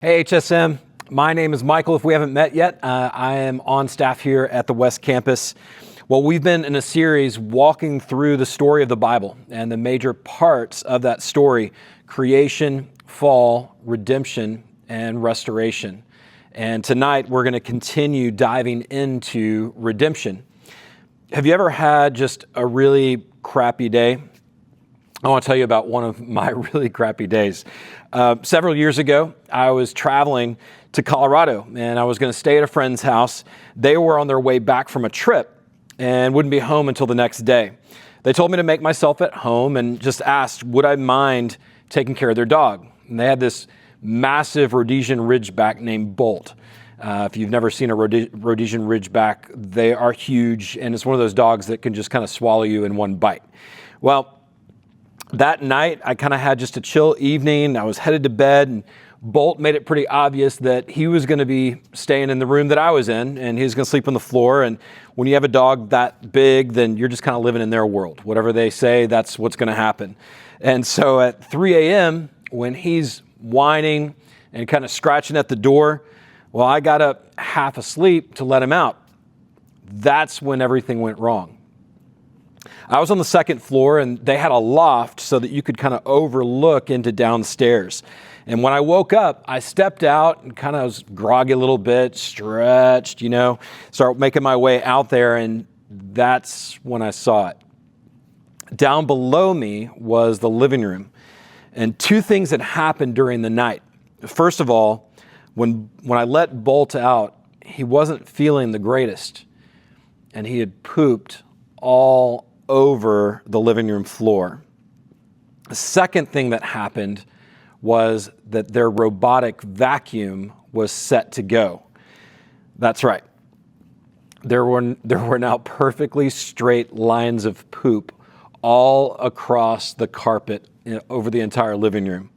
Hey HSM, my name is Michael. If we haven't met yet, I am on staff here at the West Campus. Well, we've been in a series walking through the story of the Bible and the major parts of that story: creation, fall, redemption, and restoration. And tonight we're going to continue diving into redemption. Have you ever had just a really crappy day? I want to tell you about one of my really crappy days. Several years ago, I was traveling to Colorado and I was going to stay at a friend's house. They were on their way back from a trip and wouldn't be home until the next day. They told me to make myself at home and just asked, would I mind taking care of their dog? And they had this massive Rhodesian Ridgeback named Bolt. If you've never seen a Rhodesian Ridgeback, they are huge, and it's one of those dogs that can just kind of swallow you in one bite. Well, that night, I kind of had just a chill evening. I was headed to bed, and Bolt made it pretty obvious that he was going to be staying in the room that I was in, and he was going to sleep on the floor. And when you have a dog that big, then you're just kind of living in their world. Whatever they say, that's what's going to happen. And so at 3 a.m., when he's whining and kind of scratching at the door, well, I got up half asleep to let him out. That's when everything went wrong. I was on the second floor, and they had a loft so that you could kind of overlook into downstairs. And when I woke up, I stepped out and kind of was groggy a little bit, stretched, started making my way out there, and that's when I saw it. Down below me was the living room, and two things had happened during the night. First of all, when I let Bolt out, he wasn't feeling the greatest, and he had pooped all over the living room floor. The second thing that happened was that their robotic vacuum was set to go. That's right. There were now perfectly straight lines of poop all across the carpet over the entire living room.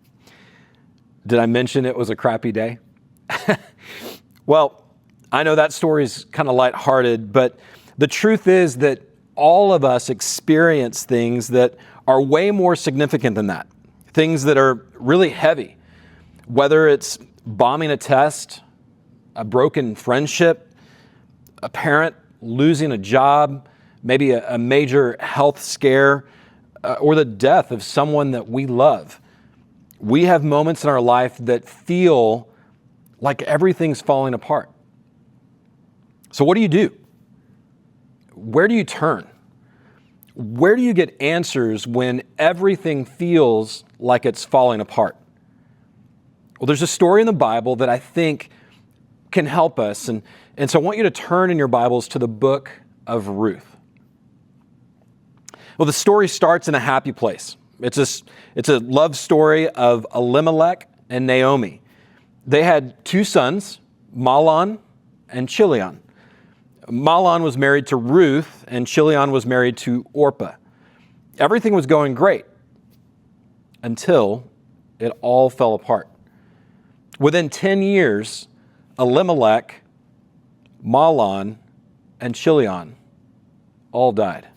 Did I mention it was a crappy day? Well, I know that story is kind of lighthearted, but the truth is that all of us experience things that are way more significant than that. Things that are really heavy, whether it's bombing a test, a broken friendship, a parent losing a job, maybe a major health scare, or the death of someone that we love. We have moments in our life that feel like everything's falling apart. So what do you do? Where do you turn? Where do you get answers when everything feels like it's falling apart? Well, there's a story in the Bible that I think can help us. And so I want you to turn in your Bibles to the book of Ruth. Well, the story starts in a happy place. It's a love story of Elimelech and Naomi. They had two sons, Mahlon and Chilion. Mahlon was married to Ruth, and Chilion was married to Orpah. Everything was going great until it all fell apart. Within 10 years, Elimelech, Mahlon, and Chilion all died.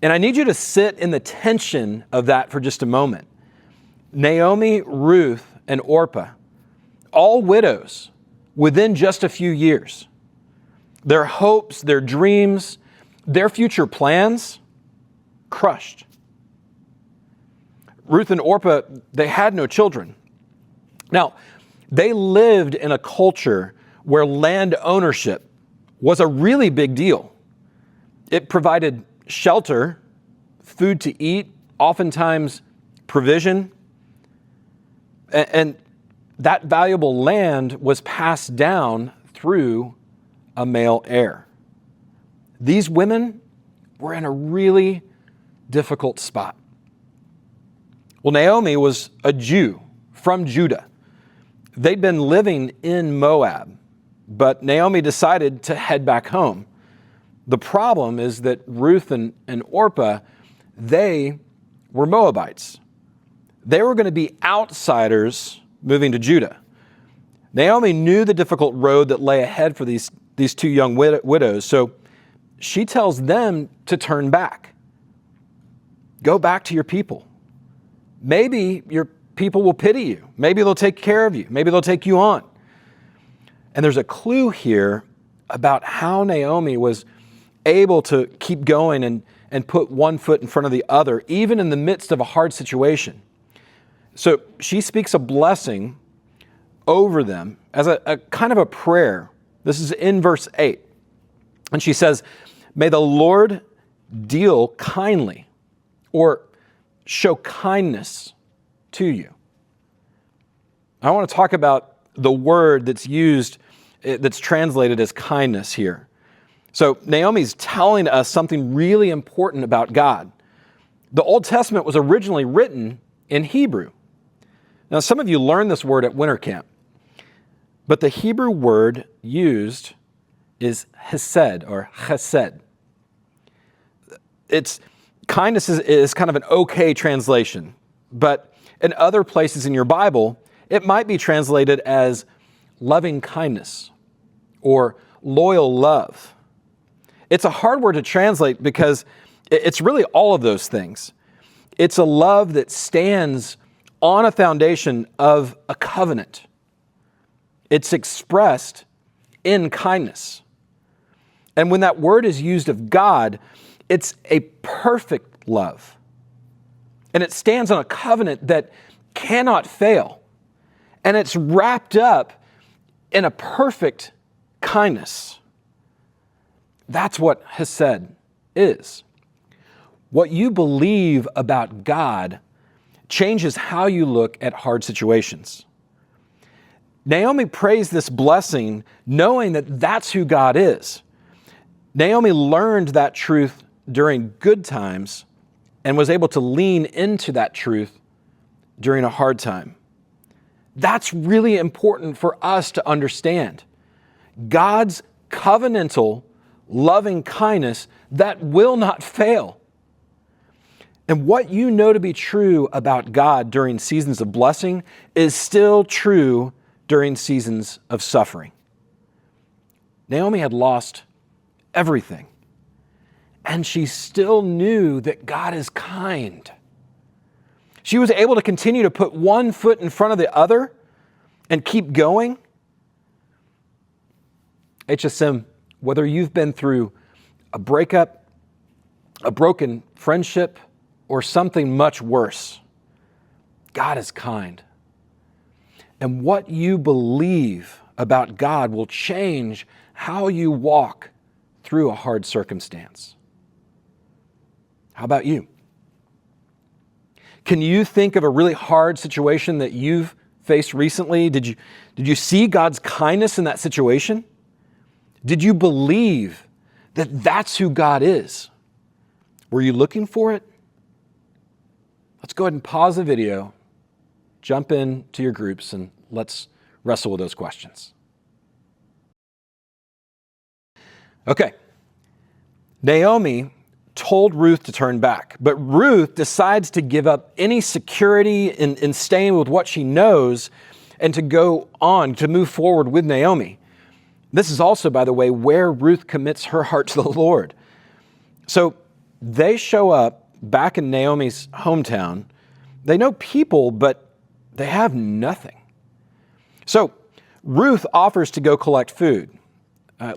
And I need you to sit in the tension of that for just a moment. Naomi, Ruth, and Orpah, all widows within just a few years. Their hopes, their dreams, their future plans, crushed. Ruth and Orpah, they had no children. Now, they lived in a culture where land ownership was a really big deal. It provided shelter, food to eat, oftentimes provision, and that valuable land was passed down through a male heir. These women were in a really difficult spot. Well, Naomi was a Jew from Judah. They'd been living in Moab, but Naomi decided to head back home. The problem is that Ruth and Orpah, they were Moabites. They were going to be outsiders moving to Judah. Naomi knew the difficult road that lay ahead for these two young widows, so she tells them to turn back. Go back to your people. Maybe your people will pity you. Maybe they'll take care of you. Maybe they'll take you on. And there's a clue here about how Naomi was able to keep going and put one foot in front of the other, even in the midst of a hard situation. So she speaks a blessing over them as a kind of a prayer. This is in verse 8. And she says, "May the Lord deal kindly," or show kindness to you. I want to talk about the word that's used, that's translated as kindness here. So Naomi's telling us something really important about God. The Old Testament was originally written in Hebrew. Now, some of you learned this word at winter camp, but the Hebrew word used is hesed or chesed. Kindness is kind of an okay translation, but in other places in your Bible, it might be translated as loving kindness or loyal love. It's a hard word to translate because it's really all of those things. It's a love that stands on a foundation of a covenant. It's expressed in kindness. And when that word is used of God, it's a perfect love. And it stands on a covenant that cannot fail. And it's wrapped up in a perfect kindness. That's what Hesed is. What you believe about God changes how you look at hard situations. Naomi prays this blessing knowing that that's who God is. Naomi learned that truth during good times and was able to lean into that truth during a hard time. That's really important for us to understand. God's covenantal, loving kindness that will not fail. And what you know to be true about God during seasons of blessing is still true during seasons of suffering. Naomi had lost everything, and she still knew that God is kind. She was able to continue to put one foot in front of the other and keep going. HSM, whether you've been through a breakup, a broken friendship, or something much worse, God is kind. And what you believe about God will change how you walk through a hard circumstance. How about you? Can you think of a really hard situation that you've faced recently? Did you see God's kindness in that situation? Did you believe that that's who God is? Were you looking for it? Let's go ahead and pause the video, jump into your groups, and let's wrestle with those questions. Okay. Naomi told Ruth to turn back, but Ruth decides to give up any security in staying with what she knows and to go on, to move forward with Naomi. This is also, by the way, where Ruth commits her heart to the Lord. So they show up back in Naomi's hometown. They know people, but they have nothing. So Ruth offers to go collect food.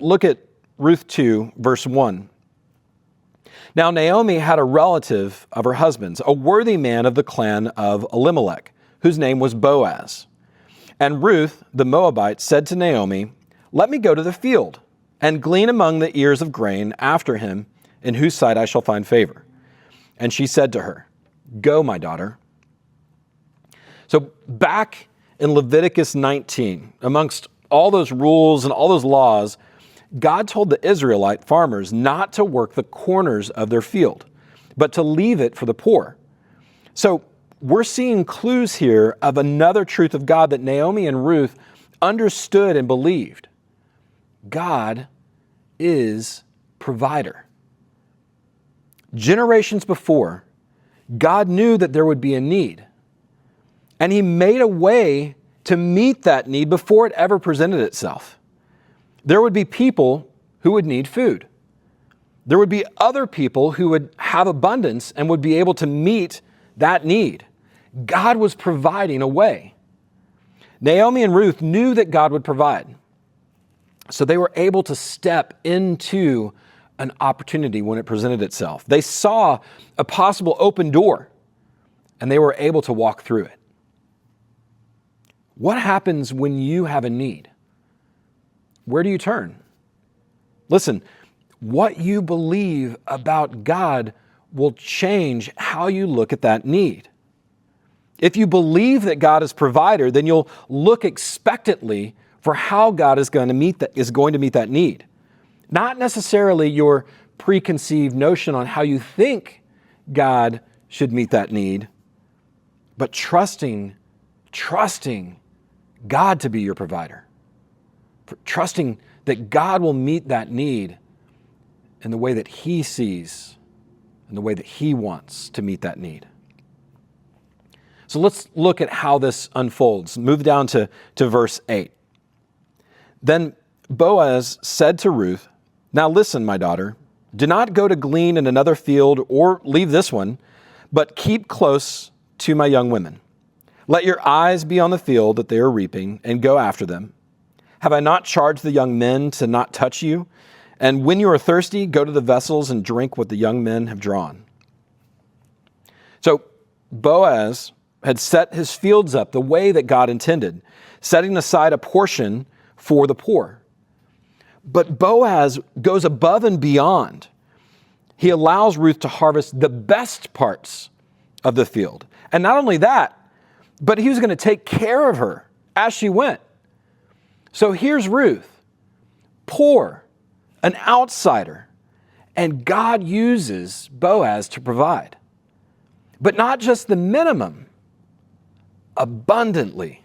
Look at Ruth 2, verse 1. Now Naomi had a relative of her husband's, a worthy man of the clan of Elimelech, whose name was Boaz. And Ruth, the Moabite, said to Naomi, "Let me go to the field and glean among the ears of grain after him, in whose sight I shall find favor." And she said to her, "Go, my daughter." So back in Leviticus 19, amongst all those rules and all those laws, God told the Israelite farmers not to work the corners of their field, but to leave it for the poor. So we're seeing clues here of another truth of God that Naomi and Ruth understood and believed. God is provider. Generations before, God knew that there would be a need, and He made a way to meet that need before it ever presented itself. There would be people who would need food. There would be other people who would have abundance and would be able to meet that need. God was providing a way. Naomi and Ruth knew that God would provide. So they were able to step into an opportunity when it presented itself. They saw a possible open door, and they were able to walk through it. What happens when you have a need? Where do you turn? Listen, what you believe about God will change how you look at that need. If you believe that God is provider, then you'll look expectantly for how God is going to meet that need. Not necessarily your preconceived notion on how you think God should meet that need, but trusting God to be your provider. Trusting that God will meet that need in the way that He sees, in the way that He wants to meet that need. So let's look at how this unfolds. Move down to verse 8. Then Boaz said to Ruth, "Now listen, my daughter, do not go to glean in another field or leave this one, but keep close to my young women. Let your eyes be on the field that they are reaping, and go after them. Have I not charged the young men to not touch you? And when you are thirsty, go to the vessels and drink what the young men have drawn." So Boaz had set his fields up the way that God intended, setting aside a portion for the poor. But Boaz goes above and beyond. He allows Ruth to harvest the best parts of the field. And not only that, but he was going to take care of her as she went. So here's Ruth, poor, an outsider, and God uses Boaz to provide. But not just the minimum, abundantly.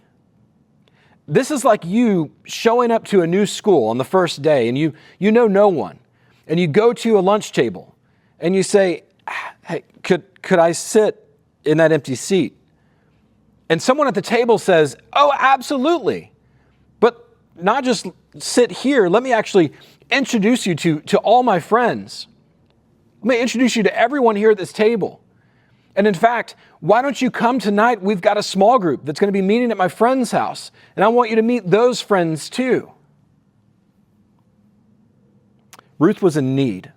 This is like you showing up to a new school on the first day and you know no one, and you go to a lunch table and you say, "Hey, could I sit in that empty seat?" And someone at the table says, "Oh, absolutely. But not just sit here. Let me actually introduce you to all my friends. Let me introduce you to everyone here at this table. And in fact, why don't you come tonight? We've got a small group that's going to be meeting at my friend's house, and I want you to meet those friends too." Ruth was in need.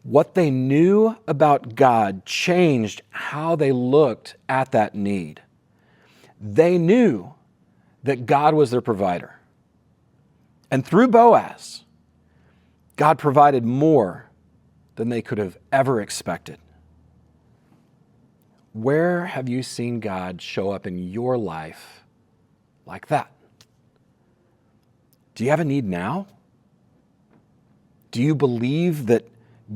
What they knew about God changed how they looked at that need. They knew that God was their provider. And through Boaz, God provided more than they could have ever expected. Where have you seen God show up in your life like that? Do you have a need now? Do you believe that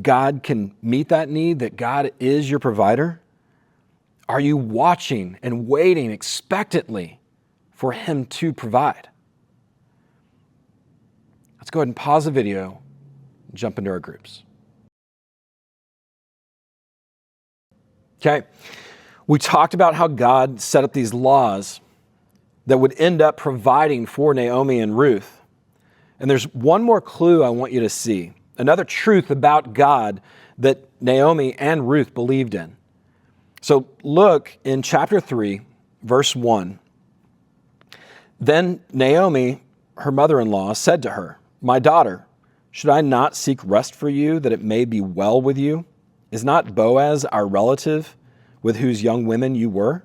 God can meet that need, that God is your provider? Are you watching and waiting expectantly for Him to provide? Let's go ahead and pause the video and jump into our groups. Okay. We talked about how God set up these laws that would end up providing for Naomi and Ruth. And there's one more clue I want you to see, another truth about God that Naomi and Ruth believed in. So look in chapter 3, verse 1. Then Naomi, her mother-in-law, said to her, "My daughter, should I not seek rest for you, that it may be well with you? Is not Boaz our relative, with whose young women you were?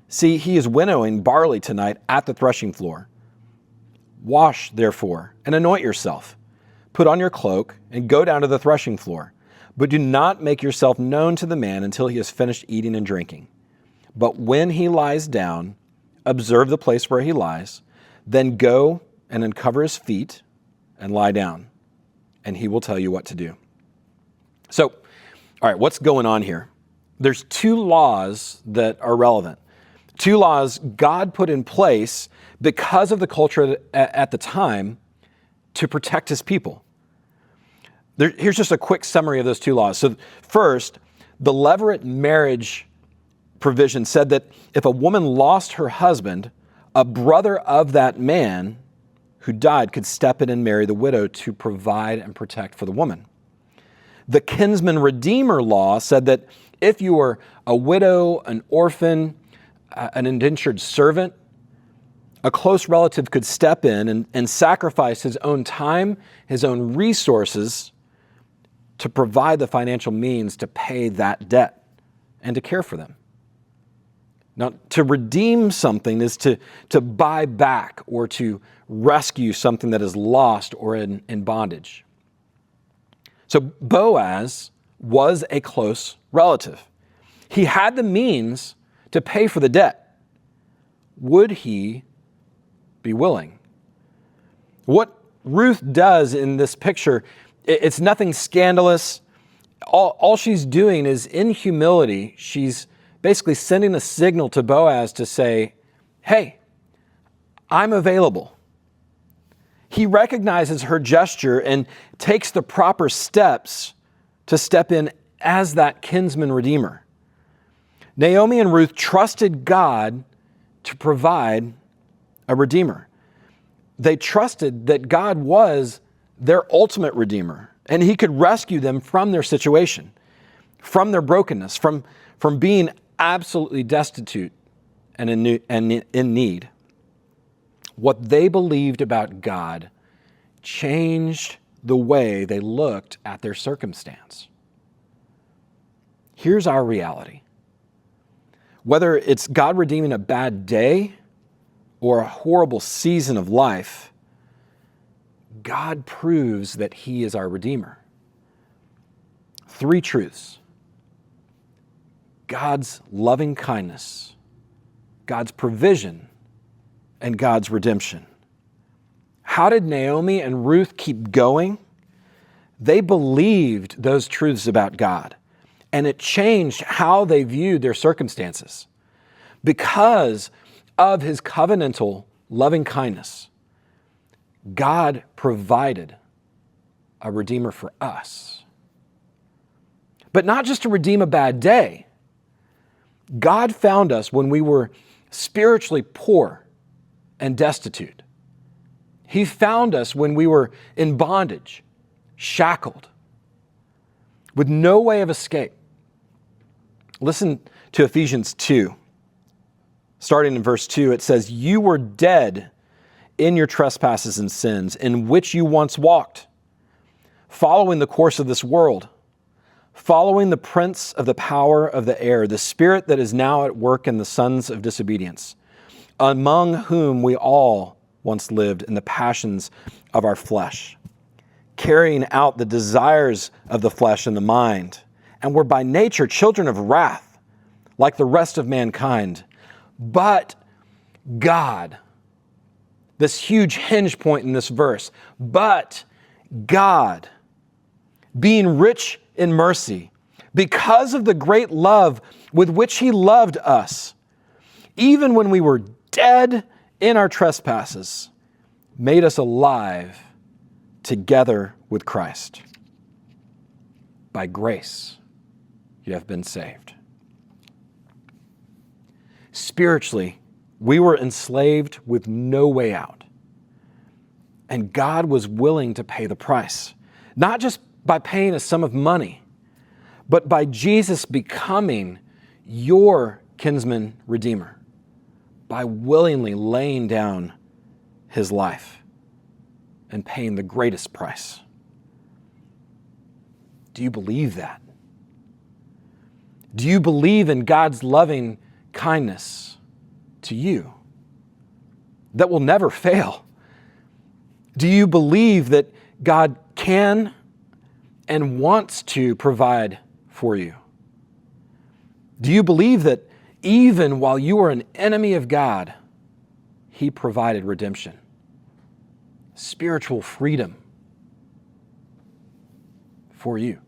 See, he is winnowing barley tonight at the threshing floor. Wash, therefore, and anoint yourself. Put on your cloak and go down to the threshing floor. But do not make yourself known to the man until he has finished eating and drinking. But when he lies down, observe the place where he lies. Then go and uncover his feet and lie down, and he will tell you what to do." So, all right, what's going on here? There's two laws that are relevant. Two laws God put in place because of the culture at the time to protect His people. Here's just a quick summary of those two laws. So first, the levirate marriage provision said that if a woman lost her husband, a brother of that man who died could step in and marry the widow to provide and protect for the woman. The kinsman redeemer law said that If you were a widow, an orphan, an indentured servant, a close relative could step in and sacrifice his own time, his own resources to provide the financial means to pay that debt and to care for them. Now, to redeem something is to buy back or to rescue something that is lost or in bondage. So Boaz was a close relative. He had the means to pay for the debt. Would he be willing? What Ruth does in this picture, it's nothing scandalous. All she's doing is, in humility, she's basically sending a signal to Boaz to say, hey, I'm available. He recognizes her gesture and takes the proper steps to step in as that kinsman redeemer. Naomi and Ruth trusted God to provide a redeemer. They trusted that God was their ultimate redeemer, and he could rescue them from their situation, from their brokenness, from being absolutely destitute and in need. What they believed about God changed the way they looked at their circumstance. Here's our reality. Whether it's God redeeming a bad day or a horrible season of life, God proves that he is our Redeemer. 3 truths: God's loving kindness, God's provision, and God's redemption. How did Naomi and Ruth keep going? They believed those truths about God, and it changed how they viewed their circumstances. Because of his covenantal loving kindness, God provided a redeemer for us. But not just to redeem a bad day. God found us when we were spiritually poor and destitute. He found us when we were in bondage, shackled, with no way of escape. Listen to Ephesians 2. Starting in verse 2, it says, "You were dead in your trespasses and sins, in which you once walked, following the course of this world, following the prince of the power of the air, the spirit that is now at work in the sons of disobedience, among whom we all once lived in the passions of our flesh, carrying out the desires of the flesh and the mind, and were by nature children of wrath, like the rest of mankind. But God," this huge hinge point in this verse, "but God, being rich in mercy, because of the great love with which he loved us, even when we were dead in our trespasses, made us alive together with Christ. By grace, you have been saved." Spiritually, we were enslaved with no way out. And God was willing to pay the price, not just by paying a sum of money, but by Jesus becoming your kinsman redeemer, by willingly laying down his life and paying the greatest price. Do you believe that? Do you believe in God's loving kindness to you that will never fail? Do you believe that God can and wants to provide for you? Do you believe that even while you were an enemy of God, he provided redemption, spiritual freedom for you?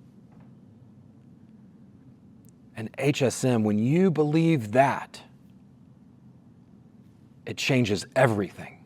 And HSM, when you believe that, it changes everything.